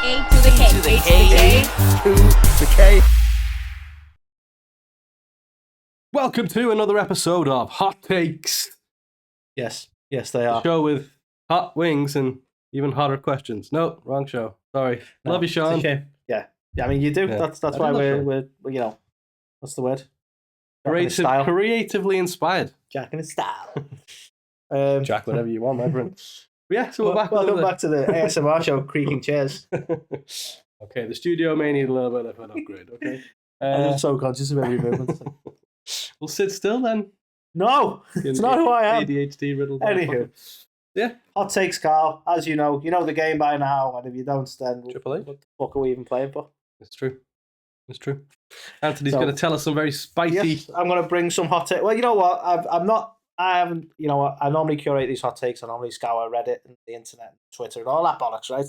A to the K. A to the K. To the K. Welcome to another episode of Hot Takes. Yes, they The are. show with hot wings and even hotter questions. No, wrong show. Sorry. No, Love you, it's Sean. a shame. Yeah. I mean, you do. Yeah. That's I why do love we're you know, what's the word? Jack in his style. Creatively inspired. Jack in his style. Jack, whatever you want, my friend. Yeah, so we're back. Welcome back to the ASMR show, Creaking Chairs. Okay, the studio may need a little bit of an upgrade. Okay. I'm just so conscious of every movement. We'll sit still then. No, it's not who I am. ADHD riddled. Anywho, yeah. Hot Takes, Carl. As you know the game by now, and if you don't, then Triple H. what the fuck are we even playing for? It's true. Anthony's going to tell us some very spicy. Yes, I'm going to bring some hot takes. Well, you know what? I haven't. You know what? I normally curate these hot takes. I normally scour Reddit and the internet, and Twitter, and all that bollocks, right?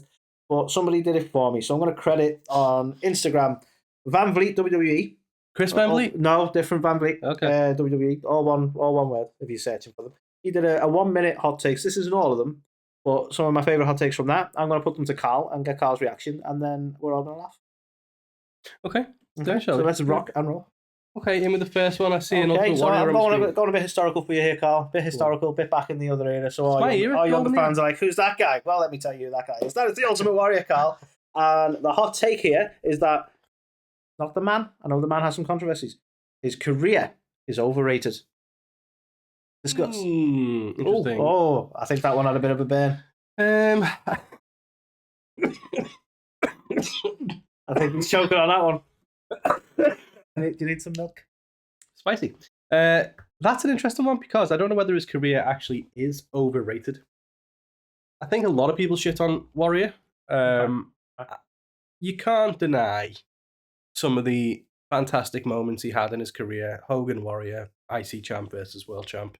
But somebody did it for me, so I'm going to credit on Instagram Van Vliet WWE. Chris Van Vliet? No, different Van Vliet. Okay. WWE, all one word. If you're searching for them, he did a 1 minute hot takes. This isn't all of them, but some of my favorite hot takes from that. I'm going to put them to Carl and get Carl's reaction, and then we're all going to laugh. Okay. So let's rock and roll. Okay, in with the first one. I see an Okay, Ultimate so Warrior. I'm going a bit historical for you here, Carl. Bit historical, bit back in the other era. So all younger fans are like, who's that guy? Well, let me tell you who that guy is. That is the Ultimate Warrior, Carl. And the hot take here is that, not the man, I know the man has some controversies, his career is overrated. Discuss. Interesting. Oh, I think that one had a bit of a burn. I think he's choking on that one. Do you need some milk? Spicy. That's an interesting one because I don't know whether his career actually is overrated. I think a lot of people shit on Warrior. You can't deny some of the fantastic moments he had in his career. Hogan Warrior, IC champ versus world champ,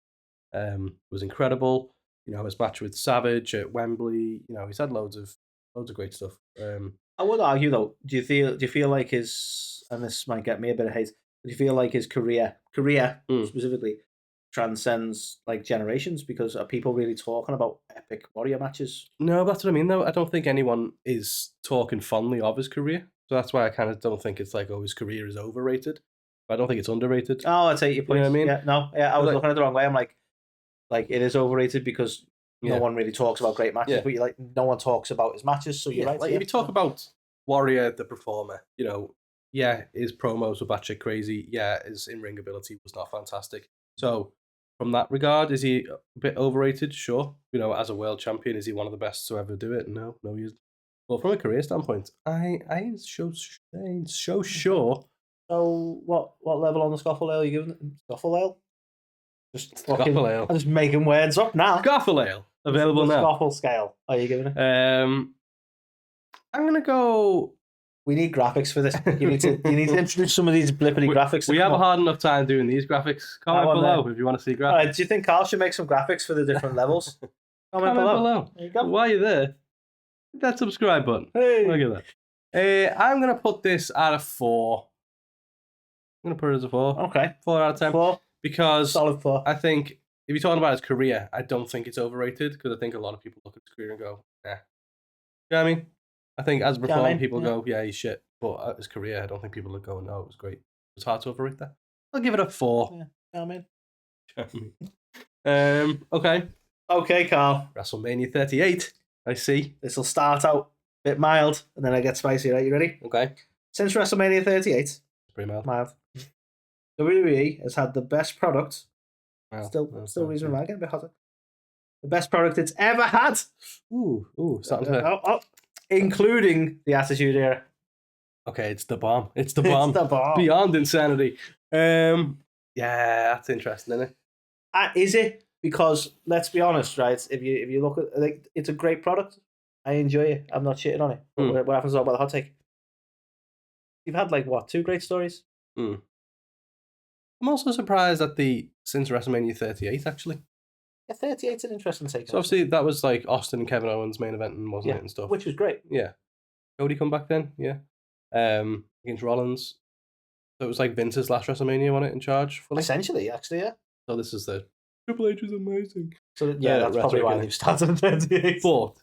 was incredible. You know, his match with Savage at Wembley. You know, he's had loads of great stuff. I would argue though. Do you feel like his, and this might get me a bit of hate, do you feel like his career specifically transcends like generations? Because are people really talking about epic Warrior matches? No, that's what I mean though. I don't think anyone is talking fondly of his career. So that's why I kind of don't think it's like, oh, his career is overrated. I don't think it's underrated. Oh, I take your point. You know what I mean? Yeah, no, I was looking at it the wrong way. I'm like it is overrated because no one really talks about great matches, but no one talks about his matches. So you're right. Like if you talk about Warrior, the performer, you know, his promos were batshit crazy. Yeah, his in-ring ability was not fantastic. So from that regard, is he a bit overrated? Sure. You know, as a world champion, is he one of the best to ever do it? No, he isn't. Well, from a career standpoint, I ain't so sure. So what level on the Scoffle Ale are you giving it? Scoffle Ale? Scoffle Ale. I'm just making words up now. Scoffle Ale. Available now. Scoffle scale. Are you giving it? I'm gonna go. We need graphics for this. You need to introduce some of these blippity graphics. We have a hard enough time doing these graphics. Comment below if you want to see graphics. All right, do you think Carl should make some graphics for the different levels? Comment below. There you go. While you're there, hit that subscribe button. Hey. Look at that. I'm gonna put this at a 4. I'm gonna put it as a 4. Okay. 4 out of 10. 4. Because solid 4. I think if you're talking about his career, I don't think it's overrated because I think a lot of people look at his career and go, nah. You know what I mean? I think as a performer, people go, yeah, he's shit. But at his career, I don't think people are going, no, it was great. It's hard to overrate that. I'll give it a 4. Yeah, I mean. Okay. Okay, Carl. WrestleMania 38. I see. This will start out a bit mild, and then I get spicy, right? You ready? Okay. Since WrestleMania 38. It's pretty mild. WWE has had the best product. Wow. Still reasonable. Getting a bit hotter. The best product it's ever had. Ooh. Starting to... Including the Attitude Era. Okay, it's the bomb. It's the bomb. It's the bomb. Beyond insanity. Yeah, that's interesting, isn't it? Is it? Because let's be honest, right? If you look at it's a great product. I enjoy it. I'm not shitting on it. What happens about the hot take? You've had 2 great stories. I'm also surprised at since WrestleMania 38 actually. Yeah, 38's an interesting take. So obviously that was like Austin and Kevin Owens main event, wasn't it, and stuff. Which was great. Yeah. Cody come back then, yeah. Against Rollins. So it was like Vince's last WrestleMania, wasn't it, in charge fully? Essentially, actually, yeah. So this is the Triple H is amazing. So yeah, that's probably why they've started in 38. But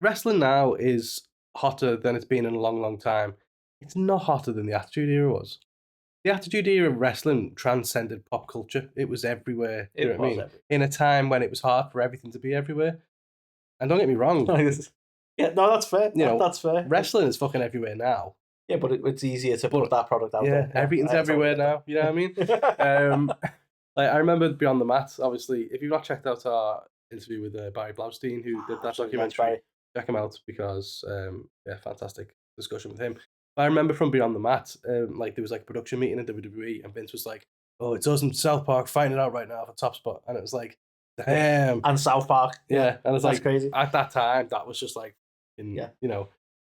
wrestling now is hotter than it's been in a long, long time. It's not hotter than the Attitude Era was. The Attitude Era of wrestling transcended pop culture. It was everywhere. You know what I mean? In a time when it was hard for everything to be everywhere. And don't get me wrong. Yeah, no, that's fair. That's fair. Wrestling is fucking everywhere now. Yeah, but it's easier to put that product out there. Everything's everywhere now. You know what I mean? I remember Beyond the Mat, obviously. If you've not checked out our interview with Barry Blaustein, who did that documentary, check him out because, fantastic discussion with him. But I remember from Beyond the Mat, there was like a production meeting in WWE, and Vince was like, "Oh, it's us in South Park fighting it out right now for top spot," and it was like, "Damn!" And South Park, and it's like crazy. At that time, that was just like, And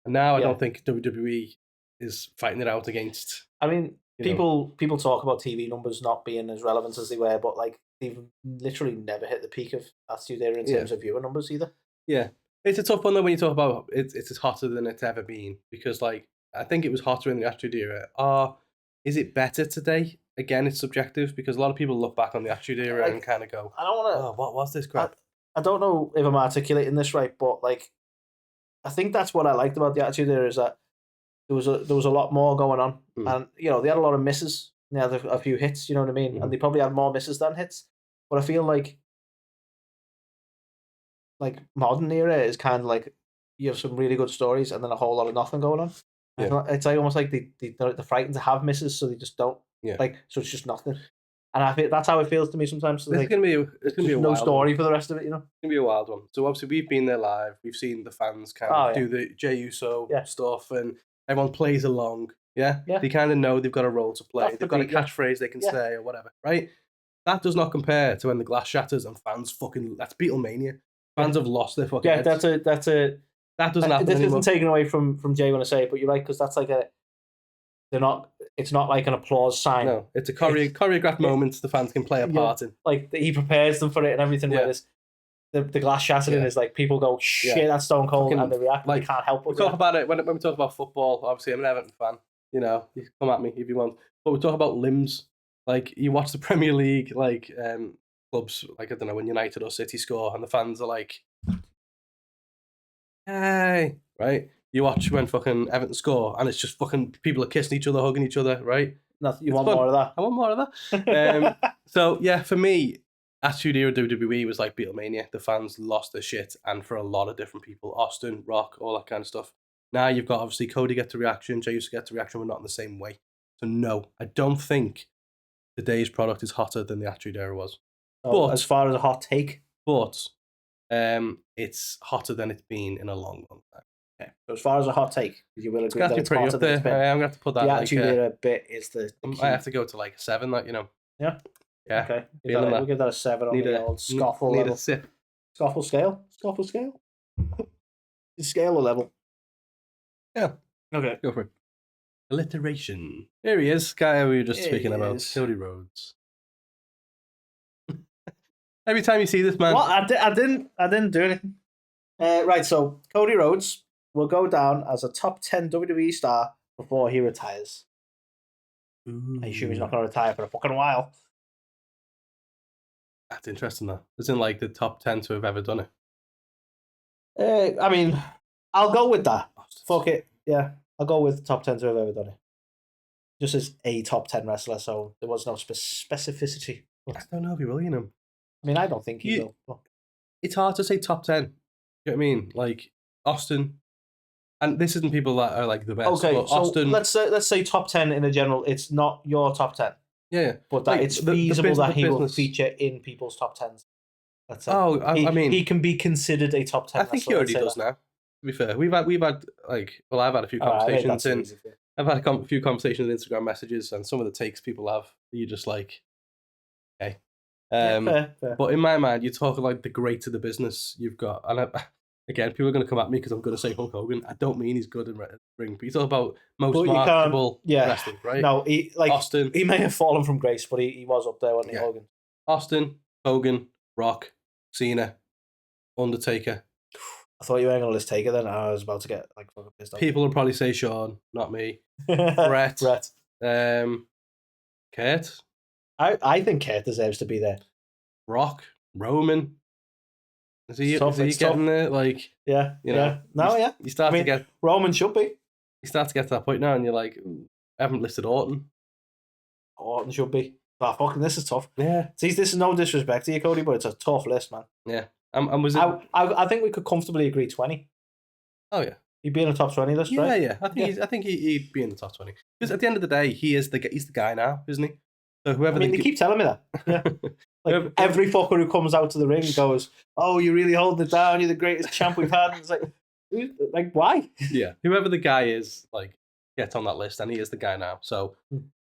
now I don't think WWE is fighting it out against. I mean, people talk about TV numbers not being as relevant as they were, but like they've literally never hit the peak of Attitude Era in terms of viewer numbers either. Yeah, it's a tough one though when you talk about it's hotter than it's ever been, because like I think it was hotter in the Attitude Era. Is it better today? Again, it's subjective because a lot of people look back on the Attitude Era and kind of go, I don't want to. Oh, what was this crap? I don't know if I'm articulating this right, but like, I think that's what I liked about the Attitude Era is that there was a lot more going on, and they had a lot of misses. They had a few hits, you know what I mean, and they probably had more misses than hits. But I feel like modern era is kind of like you have some really good stories and then a whole lot of nothing going on. Yeah. It's like almost like they're frightened to have misses, so they just don't. Yeah. So it's just nothing. And I think that's how it feels to me sometimes. So it's gonna be a no wild story one. For the rest of it, It's gonna be a wild one. So obviously we've been there live. We've seen the fans kind of do the Jey Uso stuff, and everyone plays along. Yeah. They kind of know they've got a role to play. They've got a catchphrase they can say or whatever, right? That does not compare to when the glass shatters and fans that's Beatlemania. Fans have lost their fucking heads. That doesn't happen this anymore. Isn't taken away from Jay when I say it, but you're right, because that's like it's not like an applause sign. No, it's a choreographed moment the fans can play a part in. Like he prepares them for it and everything. Yeah. The glass shattering is like people go, shit, that's Stone Cold, and they react, like, they can't help it. We talk about it when we talk about football. Obviously, I'm an Everton fan. You can come at me if you want. But we talk about limbs. Like you watch the Premier League, like clubs, like I don't know, when United or City score, and the fans are like, "Hey!" Right? You watch when fucking Everton score, and it's just fucking people are kissing each other, hugging each other, right? You want more of that? I want more of that. So yeah, for me, Attitude Era WWE was like Beatlemania. The fans lost their shit, and for a lot of different people, Austin, Rock, all that kind of stuff. Now you've got obviously Cody gets a reaction, Jey Uso gets a reaction, but not in the same way. So no, I don't think today's product is hotter than the Attitude Era was. But as far as a hot take, it's hotter than it's been in a long, long time. Okay. So as far as a hot take, you will agree that it's hotter than it's been. I'm gonna have to put that. The Attitude Era bit is the key. I have to go to like a 7, like Yeah. Yeah. Okay. We'll give that a 7 on the old scoffle level. A sip. Scoffle scale. Scoffle scale. Scale or level. Yeah. Okay. Go for it. Alliteration. There he is, guy we were just speaking about. Cody Rhodes. Every time you see this man, what? I didn't do anything. Right, so Cody Rhodes will go down as a top 10 WWE star before he retires. Ooh. I assume he's not going to retire for a fucking while. That's interesting, though. Isn't like the top 10 to have ever done it? I mean, I'll go with that. Fuck it. Yeah, I'll go with top 10 to have ever done it. Just as a top 10 wrestler, so there was no specificity. I don't know if he will, I mean, I don't think he will. It's hard to say top 10. You know what I mean? Like, Austin. And this isn't people that are like the best. Okay, but so Austin, let's say top 10 in a general. It's not your top 10. Yeah. But that it's feasible that he will feature in people's top 10s. That's it. Oh, I mean, he can be considered a top 10. I think he already does now. To be fair, we've had like, well, I've had a few conversations I've had a few conversations in Instagram messages, and some of the takes people have, you're just like, okay. Fair. But in my mind, you talk like the great of the business you've got, and again, people are going to come at me because I'm going to say Hulk Hogan. I don't mean he's good in ring, but you talk about most marketable wrestling, right? No, Austin. He may have fallen from grace, but he was up there, wasn't he, Hogan? Austin, Hogan, Rock, Cena, Undertaker. I thought you were going to list Taker then. I was about to get like fucking pissed off. People will probably say Shawn, not me. Brett. Kurt. I think Kurt deserves to be there. Rock, Roman. Is he getting there? Like, yeah. You start to get Roman should be. You start to get to that point now, and you're like, I haven't listed Orton. Orton should be. Oh, fucking, this is tough. Yeah. See, this is no disrespect to you, Cody, but it's a tough list, man. Yeah. And was it? I think we could comfortably agree 20. Oh yeah. He'd be in the top 20 list, right? Yeah. I think he'd be in the top 20 because at the end of the day, he's the guy now, isn't he? So whoever. They keep telling me that. Yeah. Like every fucker who comes out to the ring goes, "Oh, you really hold it down. You're the greatest champ we've had." And it's like, why? Yeah. Whoever the guy is, like, gets on that list, and he is the guy now. So.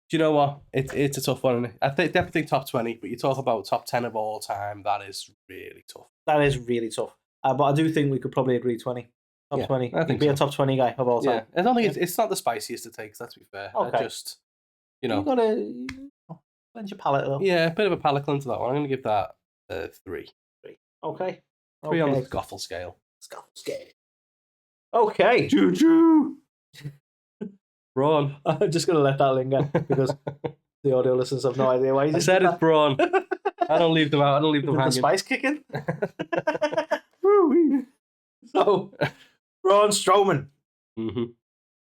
Do you know what? It's a tough one. I definitely think top 20, but you talk about top 10 of all time, that is really tough. That is really tough. But I do think we could probably agree 20. Top 20. I think be a top 20 guy of all time. I don't think it's not the spiciest to take, let's be fair. Okay. Just, you know. You've got to cleanse your palate a little. Yeah, a bit of a palate cleanse to that one. I'm going to give that 3. 3. Okay. 3 on the Goffle scale. Okay. Choo-choo! Braun. I'm just going to let that linger because the audio listeners have no idea why. I said it's Braun. I don't leave them out. I don't leave them hanging. The spice kicking. So, Braun Strowman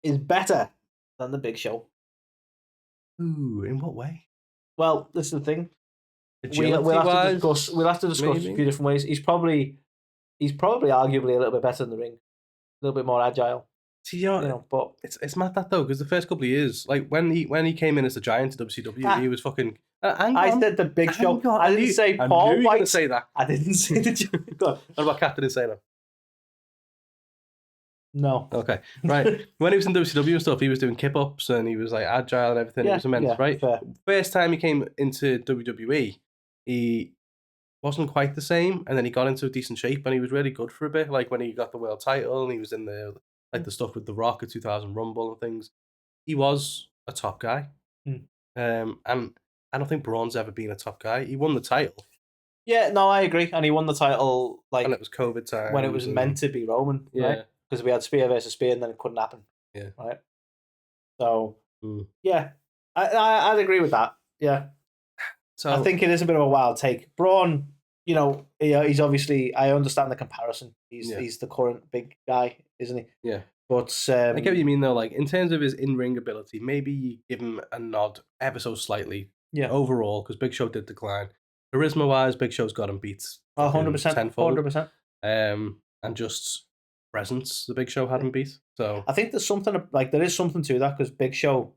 is better than the Big Show. Ooh, in what way? Well, this is the thing. We'll have to discuss a few different ways. He's probably arguably a little bit better in the ring, a little bit more agile. See, but it's mad that though, because the first couple of years, like when he came in as a giant to WCW, he was fucking. I said the Big Show. I didn't say Paul White. Say that. I didn't say the. What about Captain Insano? No. Okay, right. When he was in WCW and stuff, he was doing kip ups and he was like agile and everything. It was immense, right? Fair. First time he came into WWE, he wasn't quite the same, and then he got into a decent shape and he was really good for a bit. Like when he got the world title and he was in the stuff with The Rock at 2000 Rumble and things. He was a top guy. And I don't think Braun's ever been a top guy. He won the title. Yeah, no, I agree. And he won the title and it was COVID time when it was meant to be Roman, right? Because we had spear versus spear, and then it couldn't happen. Yeah. Right. So yeah, I'd agree with that. Yeah. So I think it is a bit of a wild take. Braun, he's obviously. I understand the comparison. He's the current big guy, isn't he? Yeah. But I get what you mean though. Like in terms of his in-ring ability, maybe you give him a nod ever so slightly. Yeah. Overall, because Big Show did decline. Charisma-wise, Big Show's got him beat. 100%. Tenfold. 100%. And just presence, the Big Show hadn't beat. So I think there's something there is something to that because Big Show,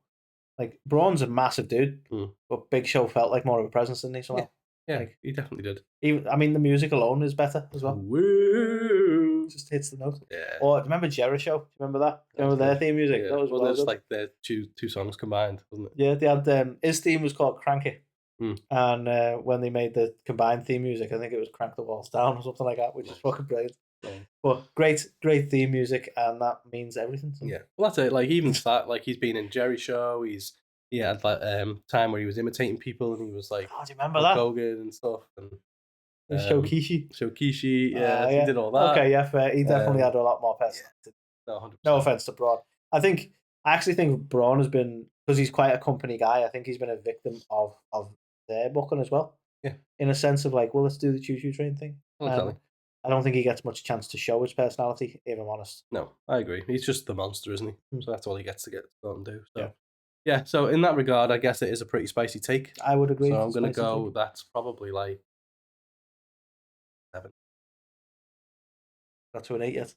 like Braun's a massive dude, but Big Show felt like more of a presence than he. So yeah, he definitely did. Even the music alone is better as well. Woo! Just hits the note. Yeah. Or do you remember Jericho? Do you remember that? Do you remember their theme music? Yeah. That was well, like their two songs combined, wasn't it? Yeah, they had his theme was called Crank It. And when they made the combined theme music, I think it was Crank the Walls Down or something like that, which is fucking brilliant. Yeah. But great theme music, and that means everything. So. Yeah, well, that's it. Like even that, like he's been in Jerry Show. He had that time where he was imitating people, and he was like, "Oh, do you remember that Hogan and stuff?" And Shokishi, yeah, he did all that. Okay, yeah, fair. He definitely had a lot more personality. No offense to Braun. I actually think Braun has been, because he's quite a company guy. I think he's been a victim of their booking as well. Yeah, in a sense of like, well, let's do the choo-choo train thing. Exactly. I don't think he gets much chance to show his personality, if I'm honest. No, I agree. He's just the monster, isn't he? So that's all he gets to go and do. So. Yeah, so in that regard, I guess it is a pretty spicy take. I would agree. So I'm going to go, that's probably like 7. Not to an 8 yet?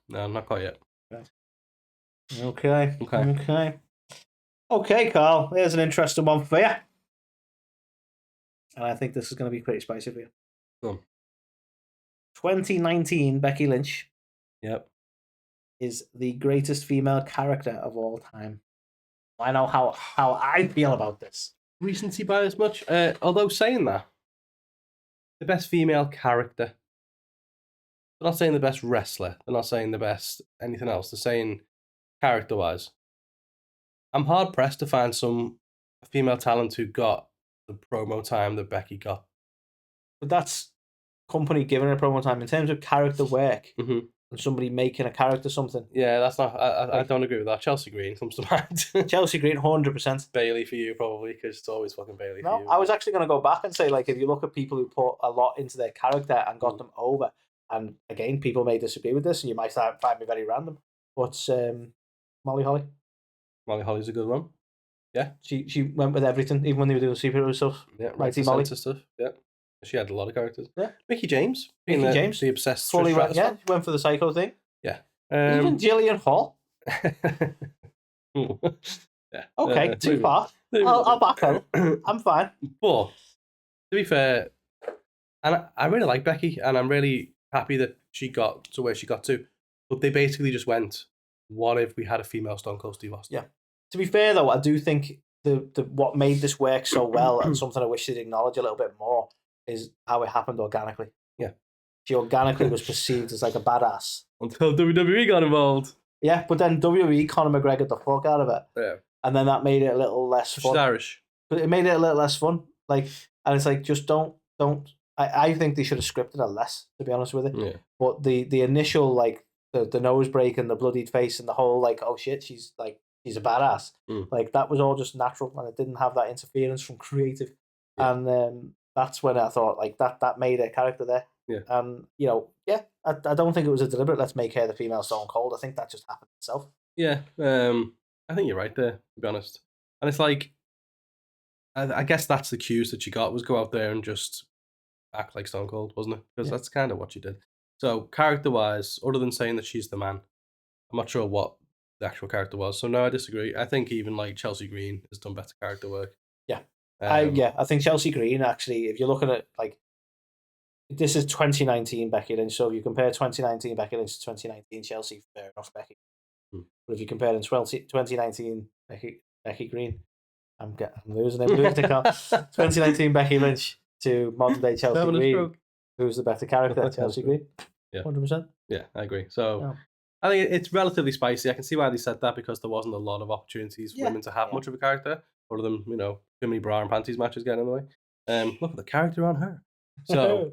No, not quite yet. Okay, Carl, here's an interesting one for you. And I think this is going to be pretty spicy for you. Go on. 2019 Becky Lynch is the greatest female character of all time. I know how I feel about this. Recency bias much? Although saying that, the best female character. They're not saying the best wrestler. They're not saying the best anything else. They're saying character-wise. I'm hard-pressed to find some female talent who got the promo time that Becky got. But that's company giving her promo time. In terms of character work, and somebody making a character something. Yeah, that's not. I don't agree with that. Chelsea Green comes to mind. Chelsea Green, 100%. Bailey for you probably, because it's always fucking Bailey for you. I was actually going to go back and say, like, if you look at people who put a lot into their character and got them over, and again, people may disagree with this, and you might find me very random, but Molly Holly. Molly Holly's a good one. Yeah, she went with everything, even when they were doing superhero stuff. Yeah, Mighty Molly stuff. Yeah, she had a lot of characters. Yeah, Mickey James, the obsessed. Fully went, she went for the psycho thing. Yeah, even Gillian Hall. Yeah. Okay, too far. I'll back out. I'm fine. But to be fair, and I really like Becky, and I'm really happy that she got to where she got to. But they basically just went, "What if we had a female Stone Cold Steve Austin?" Yeah. To be fair, though, I do think the what made this work so well, and something I wish they'd acknowledge a little bit more, is how it happened organically. Yeah. She organically was perceived as like a badass until WWE got involved. Yeah, but then WWE Conor McGregor the fuck out of it. Yeah. And then that made it a little less fun. She's Irish. But it made it a little less fun. Like, and it's like, just don't. I think they should have scripted it less, to be honest with it. Yeah. But the initial, like, the nose break and the bloodied face and the whole, like, oh shit, she's a badass. Like, that was all just natural, and it didn't have that interference from creative. Yeah. And that's when I thought, like, that made a character there. Yeah. And, you know, yeah, I don't think it was a deliberate, let's make her the female Stone Cold. I think that just happened itself. Yeah. I think you're right there, to be honest. And it's like, I guess that's the cues that you got, was go out there and just act like Stone Cold, wasn't it? Because that's kind of what you did. So, character-wise, other than saying that she's the man, I'm not sure what the actual character was. So, no, I disagree. I think even, like, Chelsea Green has done better character work. Yeah. I think Chelsea Green, actually, if you're looking at, like, this is 2019 Becky Lynch, so if you compare 2019 Becky Lynch to 2019 Chelsea, fair enough, Becky. But if you compare in 2019 Becky Green, I'm losing it. 2019 Becky Lynch to modern day Chelsea Green, who's the better character? Chelsea Green. Yeah, 100%. Yeah, I agree. So I think it's relatively spicy. I can see why they said that, because there wasn't a lot of opportunities for women to have much of a character, other than, you know, too many bra and panties matches getting in the way. Look at the character on her. So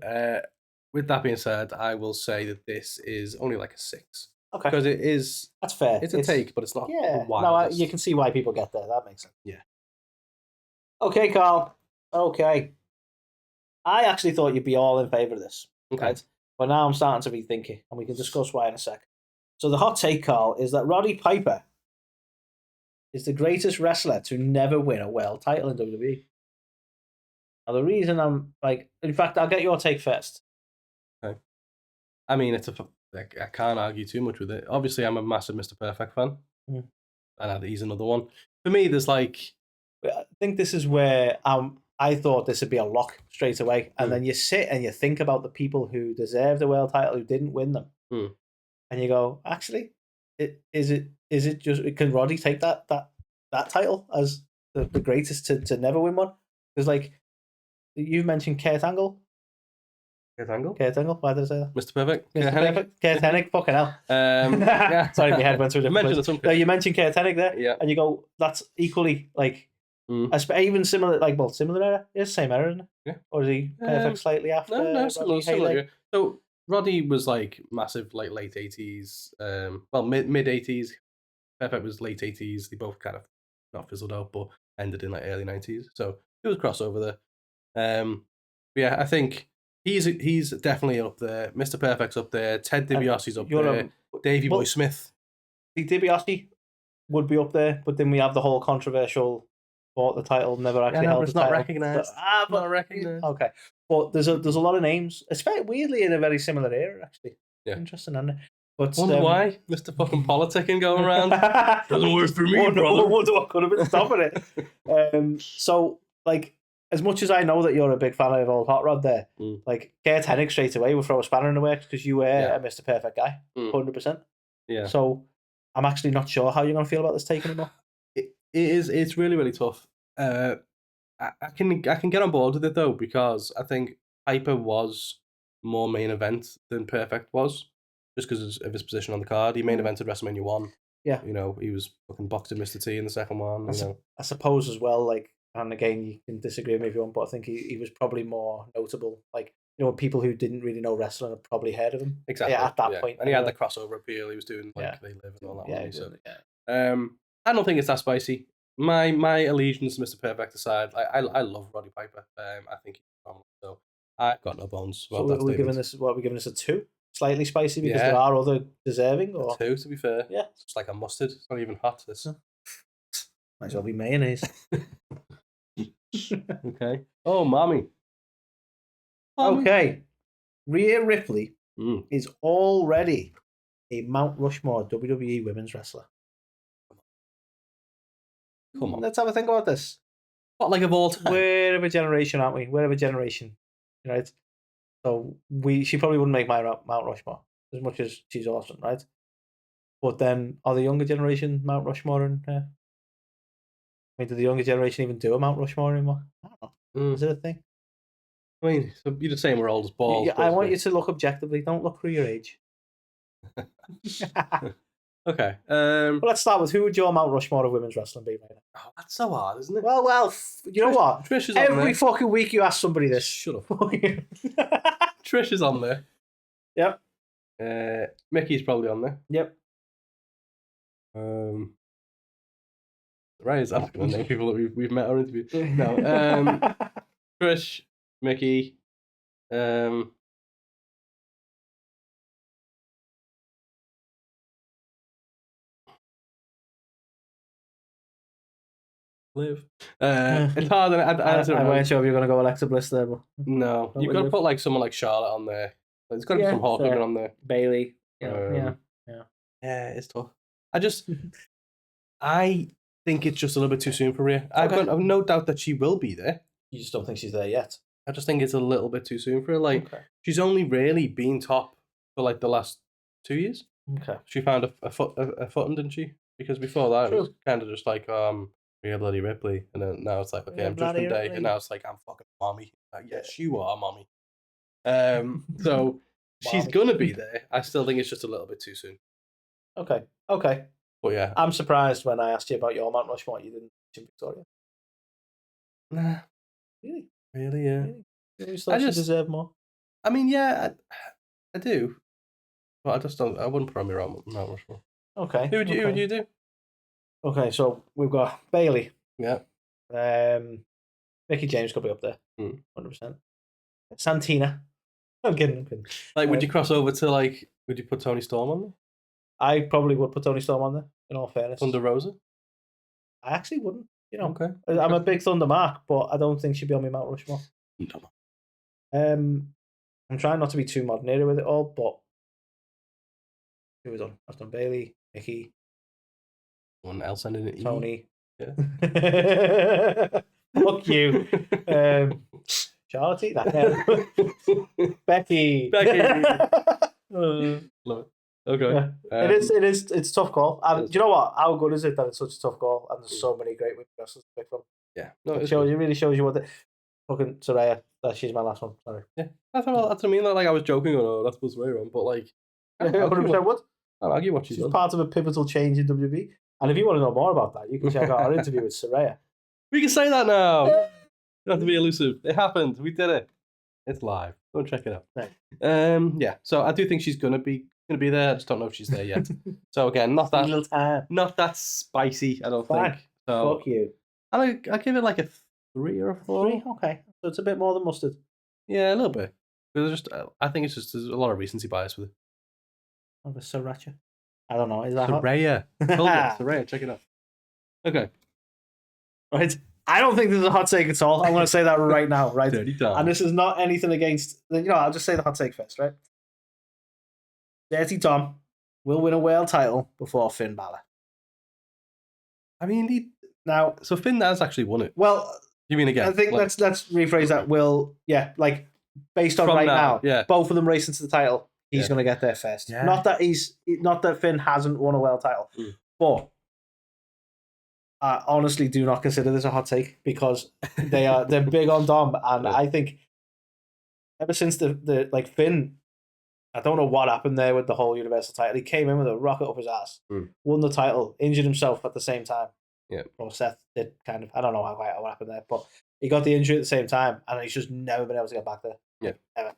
with that being said, I will say that this is only like a 6. Okay. Because it is... That's fair. It's a take, but it's not the wildest. No, you can see why people get there. That makes sense. Yeah. Okay, Carl. Okay. I actually thought you'd be all in favour of this. Okay. Right? But now I'm starting to rethink it, and we can discuss why in a sec. So the hot take, Carl, is that Roddy Piper is the greatest wrestler to never win a world title in WWE. Now, the reason I'm like... In fact, I'll get your take first. Okay. I mean, I can't argue too much with it. Obviously, I'm a massive Mr. Perfect fan. And he's another one. For me, there's like... I think this is where I thought this would be a lock straight away. And then you sit and you think about the people who deserve the world title who didn't win them. And you go, actually, is it just... Can Roddy take that title as the greatest to never win one? Because, like, you mentioned Kurt Angle. Kurt Angle? Kurt Angle? Why did I say that? Mr. Perfect? Mr. Perfect? Kurt Hennig? Fucking hell. Yeah. Sorry, my head went through a different place. No, you mentioned Kurt Hennig there, yeah. And you go, that's equally, like, even similar, like, well, similar era? Yeah, same era, isn't it? Yeah. Or is he Perfect slightly after? No, similar. So, Roddy was, like, massive, like, late 80s, mid 80s. Perfect was late 80s. They both kind of, not fizzled out, but ended in, like, early 90s. So, it was a crossover there. Yeah, I think he's definitely up there. Mr. Perfect's up there. Ted DiBiase's up there. Davey Boy Smith. The DiBiase would be up there, but then we have the whole controversial bought the title, never actually held the title. Not recognised. Not recognised. Okay, but there's a lot of names, especially weirdly in a very similar era, actually. Yeah, interesting, isn't it? But wonder why Mr. fucking politicking going around. Doesn't work for me, brother. Wonder what could have been stopping it. So, like, as much as I know that you're a big fan of old Hot Rod there, like, Kurt Hennig straight away will throw a spanner in the works because you were a Mr. Perfect guy, 100%. Yeah. So I'm actually not sure how you're going to feel about this take anymore. It's really, really tough. I can get on board with it, though, because I think Piper was more main event than Perfect was, just because of his position on the card. He main evented WrestleMania 1. Yeah. You know, he was fucking boxing Mr. T in the second one. I suppose as well, like, and again, you can disagree with me if you want, but I think he was probably more notable. Like, people who didn't really know wrestling have probably heard of him. Exactly. At that point. And he had the crossover appeal. He was doing They Live and all that. I don't think it's that spicy. My allegiance to Mr. Perfect aside, I love Roddy Piper. I think he's phenomenal. So I've got no bones about that. Are we giving this a 2? Slightly spicy because there are other deserving, or a 2 to be fair. Yeah, it's like a mustard. It's not even hot. This might as well be mayonnaise. Okay. Oh, mommy. Okay, Rhea Ripley is already a Mount Rushmore WWE women's wrestler. Come on. Let's have a think about this. What, like of all time? We're of a generation, aren't we? We're of a generation, right? So she probably wouldn't make my Mount Rushmore as much as she's awesome, right? But then, are the younger generation Mount Rushmore in her? I mean, do the younger generation even do a Mount Rushmore anymore? I don't know. Is it a thing? I mean, so you're just saying we're old as balls. I want you to look objectively. Don't look through your age. Okay. Well, let's start with who would your Mount Rushmore of women's wrestling be right now? Oh, that's so hard, isn't it? Well, you know what? Trish is Every on there. fucking week you ask somebody this. Shut up. Trish is on there. Yep. Mickey's probably on there. Yep. Right, is that going to name people that we've met or interviewed? No. Trish, Mickey. Liv. It's hard. I weren't sure if you were going to go Alexa Bliss there, but no, you've got to put like someone like Charlotte on there. There's got to be some Hawk women on there. Bailey. Yeah, it's tough. I think it's just a little bit too soon for Rhea. I've no doubt that she will be there. You just don't think she's there yet? I just think it's a little bit too soon for her. Like, she's only really been top for like the last 2 years. Okay. She found a footing, didn't she? Because before that, it was kind of just like, Rhea bloody Ripley. And then now it's like, okay, I'm Judgment Day. And now it's like, I'm fucking mommy. Like, yes, you are mommy. So she's going to be there. I still think it's just a little bit too soon. Okay. But yeah. I'm surprised when I asked you about your Mount Rushmore, you didn't mention Victoria. Nah. Really, yeah. You still deserve more. I mean, yeah, I do. But I just don't. I wouldn't put on my Mount Rushmore. Okay. Who would you do? Okay, so we've got Bailey. Yeah. Mickey James could be up there. 100%. Santina. I'm kidding. Like, would you cross over to like? Would you put Toni Storm on there? I probably would put Toni Storm on there. In all fairness. Thunder Rosa. I actually wouldn't. Okay. I'm a big Thunder mark, but I don't think she'd be on my Mount Rushmore. I'm trying not to be too modern era with it all, but who was on? I've done Bailey, Mickey. One else ending it. Tony. Yeah. Fuck you. Charlotte. Becky. Love it. Okay. Yeah. It's a tough call. And do you know what? How good is it that it's such a tough call and there's so many great women wrestlers to pick from? Yeah. No, it really shows you what the fucking Saraya. She's my last one. Sorry. Yeah. That's what I mean. Like I was joking on her. That's what's very wrong. But like, 100% would. I'll argue what she's done. Part of a pivotal change in WWE. And if you want to know more about that, you can check out our interview with Saraya. We can say that now. You don't have to be elusive. It happened. We did it. It's live. Go and check it out. Right. Yeah. So I do think she's gonna be there. I just don't know if she's there yet. So again, not that spicy. I don't think. So fuck you. I give it like a 3 or a 4. 3? Okay. So it's a bit more than mustard. Yeah, a little bit. I think it's just there's a lot of recency bias with it. Of a sriracha. I don't know. Is that Saraya? Saraya, check it out. Okay. Right. I don't think there's a hot take at all. I want to say that right now, right? Dirty Tom. And this is not anything against. I'll just say the hot take first, right? Dirty Tom will win a world title before Finn Balor. I mean, so Finn has actually won it. Well, you mean again? I think let's rephrase that. Based on right now, both of them racing to the title. He's going to get there first. Yeah. Not that Finn hasn't won a world title, but I honestly do not consider this a hot take because they're big on Dom, and I think ever since the Finn, I don't know what happened there with the whole Universal title. He came in with a rocket up his ass, won the title, injured himself at the same time. Yeah, or Seth did kind of. I don't know what happened there, but he got the injury at the same time, and he's just never been able to get back there. Yeah, ever.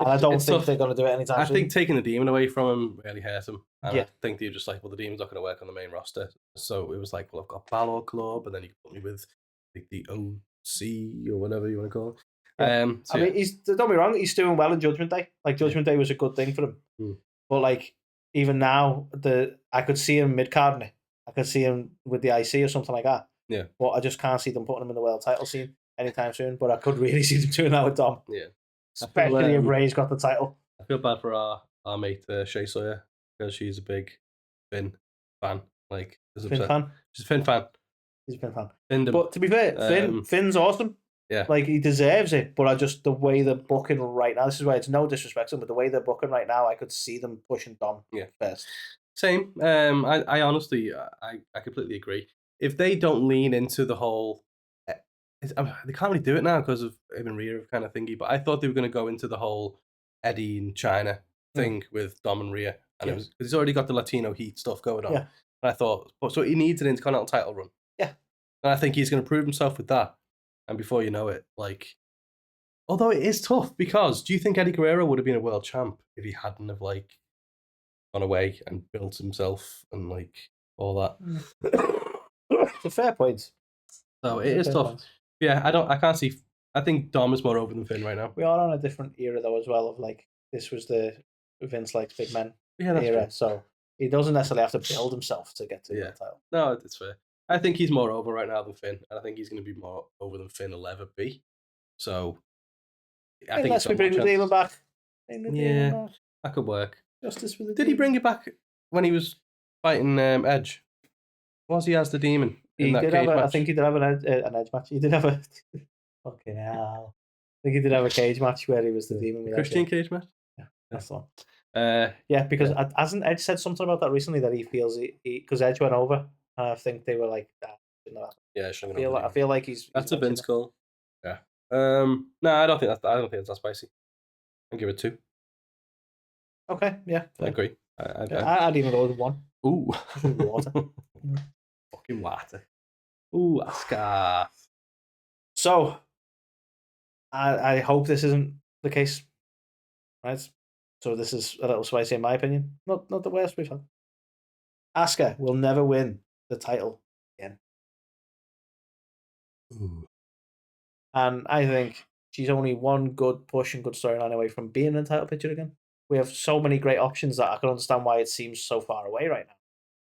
And I don't think they're going to do it anytime soon. I think taking the Demon away from him really hurt him. And Yeah. I think they're just like, well, the Demon's not going to work on the main roster. So it was like, well, I've got Balor Club, and then you can put me with like the OC or whatever you want to call it. Yeah. I mean, don't be wrong, he's doing well in Judgment Day. Like, Judgment Day was a good thing for him. But, like, even now, I could see him mid-carding it. I could see him with the IC or something like that. Yeah. But I just can't see them putting him in the world title scene anytime soon. But I could really see them doing that with Dom. Yeah. Especially if Ray's got the title. I feel bad for our mate Shay Sawyer, because she's a big Finn fan. Like, Finn fan? She's a Finn fan. He's a Finn fan. Findom. But to be fair, Finn's awesome. Yeah. Like, he deserves it. But the way they're booking right now, this is why it's no disrespect to him, but the way they're booking right now, I could see them pushing Dom first. Same. I honestly, I completely agree. If they don't lean into the whole, they can't really do it now because of him and Rhea kind of thingy. But I thought they were going to go into the whole Eddie and China thing with Dom and Rhea, and it was because he's already got the Latino heat stuff going on. Yeah. And I thought, so he needs an Intercontinental title run. Yeah. And I think he's going to prove himself with that. And before you know it, like, although it is tough, because do you think Eddie Guerrero would have been a world champ if he hadn't have like gone away and built himself and like all that? It's a fair point. So it is tough. Point. Yeah, I can't see. I think Dom is more over than Finn right now. We are on a different era though as well. Of like, this was the Vince likes big men era, true. So he doesn't necessarily have to build himself to get to the title. No, it's fair. I think he's more over right now than Finn, and I think he's going to be more over than Finn will ever be. So, I think unless we bring the Demon back. That could work. Justice for the Did he bring it back when he was fighting Edge? Was he as the Demon? He did have I think he did have an Edge match. He did have a fucking hell. I think he did have a cage match where he was the Demon. With Christian cage match. Yeah, that's the one. Because hasn't Edge said something about that recently, that he feels because Edge went over. I think they were like that. Yeah, I feel like that's a Vince call. Yeah. No, I don't think it's that spicy. I'll give it 2. Okay. Yeah. I agree. I'd even go with 1. Ooh. Water. Fucking water. Ooh, Asuka. So, I hope this isn't the case. Right. So this is a little spicy in my opinion. Not the worst we've had. Asuka will never win the title again. Ooh. And I think she's only one good push and good storyline away from being in the title picture again. We have so many great options that I can understand why it seems so far away right now,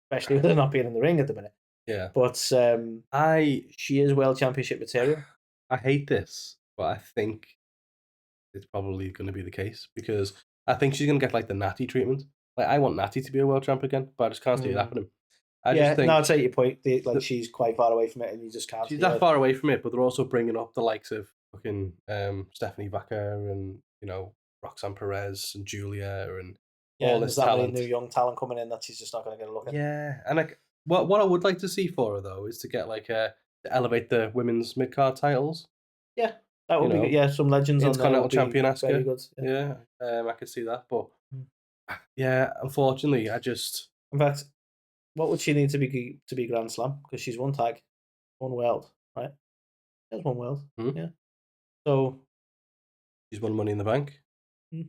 especially with her not being in the ring at the minute. Yeah, but she is world championship material. I hate this, but I think it's probably going to be the case, because I think she's going to get like the Natty treatment. Like, I want Natty to be a world champ again, but I just can't see it happening. Just think, I'd take your point. She's quite far away from it, and you just can't. She's that far away from it, but they're also bringing up the likes of fucking Stephanie Vaca and Roxanne Perez and Julia and all this talent. New young talent coming in that she's just not going to get a look at. Yeah, and like what I would like to see for her though is to get to elevate the women's mid card titles. Yeah, that would be good. Some legends on Intercontinental champion Asuka. Good. Yeah, I could see that, but yeah, unfortunately, in fact, what would she need to be Grand Slam? Because she's one tag, one world, right? There's one world. Mm-hmm. Yeah. So she's won Money in the Bank. Mm-hmm.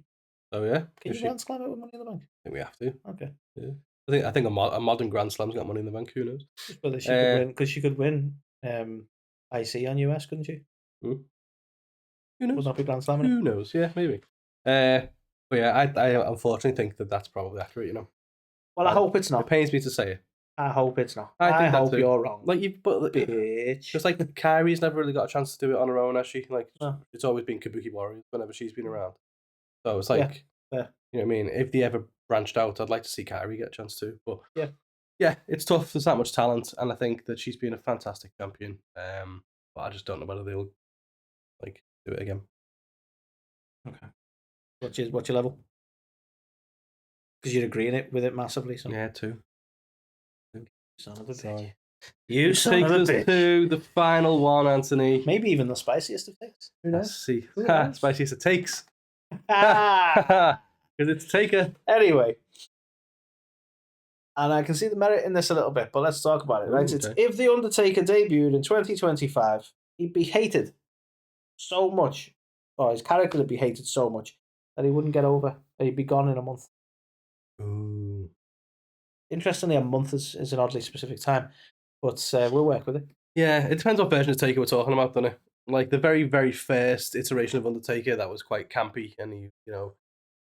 So yeah, can you Grand Slam it with Money in the Bank? I think we have to. Okay. Yeah. I think a modern Grand Slam's got Money in the Bank. Who knows? Whether she could win, because she could win IC on US, couldn't she? Who knows? Would not be Grand Slam. Who knows? Yeah, maybe. But yeah, I unfortunately think that's probably accurate. Well, I hope it's not. It pains me to say it. I hope it's not. I hope you're wrong. Bitch. Just like Kairi's never really got a chance to do it on her own, has she? It's always been Kabuki Warriors whenever she's been around. So it's like, you know what I mean? If they ever branched out, I'd like to see Kairi get a chance to. But yeah, it's tough. There's that much talent, and I think that she's been a fantastic champion. But I just don't know whether they'll do it again. Okay. What's your level? Because you're agreeing with it massively. So. Yeah, 2. Son of a bitch. Sorry. You son of a bitch. To the final one, Anthony. Maybe even the spiciest of takes. Who knows? Let's see. Spiciest of takes. Because it's Taker. Anyway. And I can see the merit in this a little bit, but let's talk about it. Right? Okay. It's if The Undertaker debuted in 2025, he'd be hated so much, or his character would be hated so much, that he wouldn't get over, that he'd be gone in a month. Ooh. Interestingly, a month is an oddly specific time, but we'll work with it. Yeah, it depends what version of Taker we're talking about, doesn't it? Like the very, very first iteration of Undertaker, that was quite campy, and he,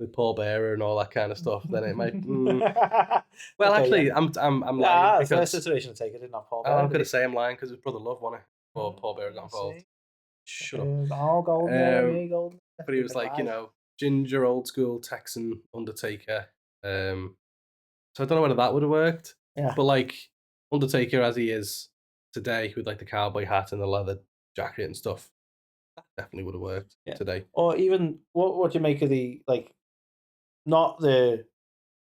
with Paul Bearer and all that kind of stuff. Then it might. Well, okay, actually, yeah. I'm lying because first iteration of Taker didn't have Paul Bearer. I'm gonna say I'm lying because his brother Love won it, or Paul Bearer got involved. Shut up. All golden, golden. But he was like, ginger, old school Texan Undertaker. So I don't know whether that would have worked. Yeah. But like Undertaker as he is today, with like the cowboy hat and the leather jacket and stuff, that definitely would have worked today. Or even what do you make of the not the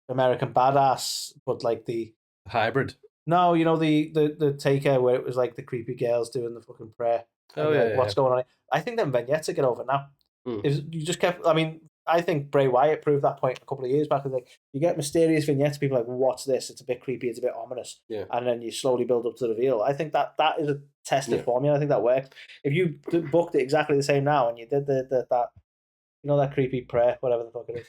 American Badass, but like the hybrid? No, the Taker where it was like the creepy girls doing the fucking prayer. What's going on? I think them vignettes get over now. If you just kept, I think Bray Wyatt proved that point a couple of years back. Like you get mysterious vignettes, people are like, what's this? It's a bit creepy, it's a bit ominous, and then you slowly build up to the reveal. I think that is a tested formula. I think that works. If you booked it exactly the same now and you did that creepy prayer, whatever the fuck it is.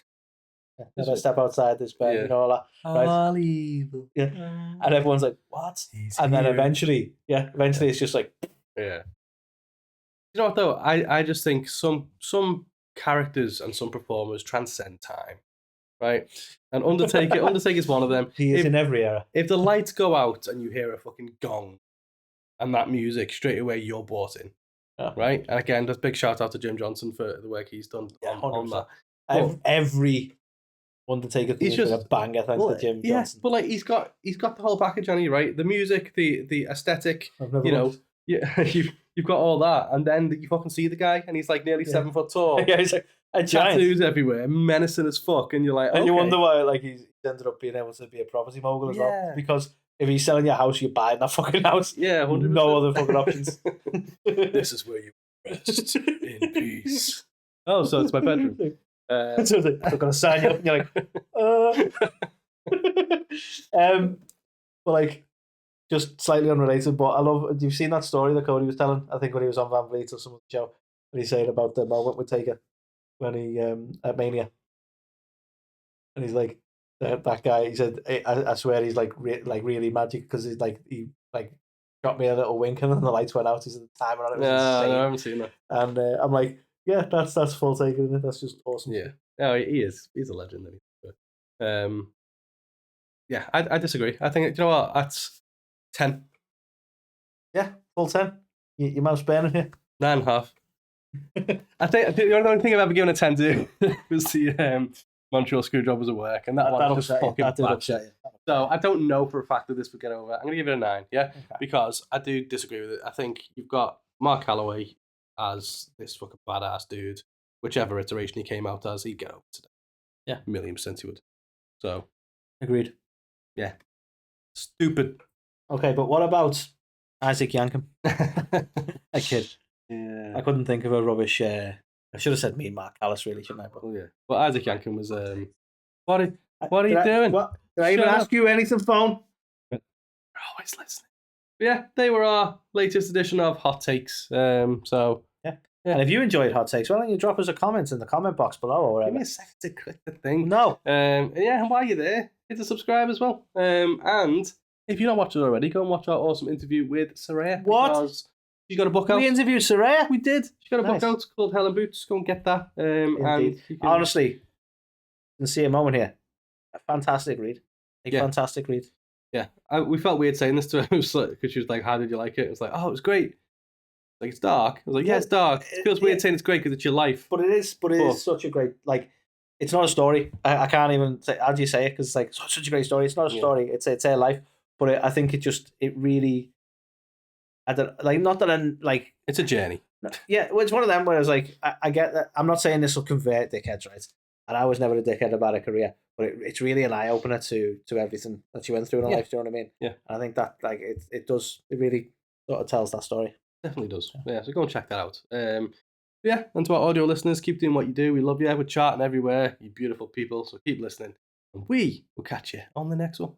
Never step outside this bed, all that. Right? Evil. Yeah. And everyone's like, what? And then eventually it's just like, yeah. You know what though? I just think some characters and some performers transcend time, right? And Undertaker's one of them. He is in every era. If the lights go out and you hear a fucking gong and that music, straight away you're bought in, right? And again, there's big shout out to Jim Johnson for the work he's done on that. Every Undertaker thing is a banger thanks to Jim Johnson. But like he's got the whole package on you, right? The music, the aesthetic, you've got all that, and then you fucking see the guy, and he's like nearly 7 foot tall. Yeah, he's like a giant. Tattoos everywhere, menacing as fuck, and you're like, and you wonder why like he's ended up being able to be a property mogul as well, because if he's selling your house, you're buying that fucking house. Yeah, 100%. No other fucking options. This is where you rest in peace. Oh, so it's my bedroom. So they're gonna sign you up, and you're like, but like, just slightly unrelated. But I love. You've seen that story that Cody was telling? I think when he was on Van Vliet or some show, and he's saying about the moment with Taker when he at Mania, and he's like that guy. He said, I swear he's like really magic because he's like he got me a little wink and then the lights went out. He said the timer on it was insane. No, I haven't seen that. And I'm like. Yeah, that's full Taker, isn't it? That's just awesome. Yeah, no, he is. He's a legend, isn't he? Yeah, I disagree. I think you know what? That's 10. Yeah, full 10. Your mouth's burning here. 9.5. I think the only thing I've ever given a 10 to was the Montreal Screwdrivers at work, and that one just fucking upset you. So I don't know for a fact that this would get over. I'm gonna give it a 9. Yeah, because I do disagree with it. I think you've got Mark Calloway as this fucking badass dude, whichever iteration he came out as, he'd get over today. Yeah. 1,000,000% he would. So. Agreed. Yeah. Stupid. Okay, but what about Isaac Yankem? A kid. Yeah. I couldn't think of a rubbish. I should have said me and Mark Callis, really, shouldn't I? But yeah. But Isaac Yankem was. What are you doing? Did I even ask you anything, phone? Always listening. Yeah, they were our latest edition of Hot Takes. So. Yeah. And if you enjoyed Hot Takes, why don't you drop us a comment in the comment box below or whatever? Give me a second to click the thing. No. And while you're there, hit the subscribe as well. And if you're not watching already, go and watch our awesome interview with Saraya. What? Because she got a book out. We interviewed Saraya? We did. She got a book out called Hell in Boots. Go and get that. And honestly, you can see a moment here. A fantastic read. Fantastic read. Yeah. We felt weird saying this to her because she was like, how did you like it? It was like, oh, it was great. Like, it's dark. I was like, yeah, it's dark. It feels weird saying it's great because it's your life. But it is such a great, like, it's not a story. I can't even say, how do you say it? Because it's like, such a great story. It's not a story. It's her life. But I think it really, not that I'm, like. It's a journey. Yeah, well, it's one of them where I was like, I get that. I'm not saying this will convert dickheads, right? And I was never a dickhead about a career. But it's really an eye-opener to everything that she went through in her life, do you know what I mean? Yeah. And I think that, like, it really sort of tells that story. Definitely does. Yeah, so go and check that out. Yeah, and to our audio listeners, keep doing what you do. We love you. We're charting everywhere. You beautiful people. So keep listening. And we will catch you on the next one.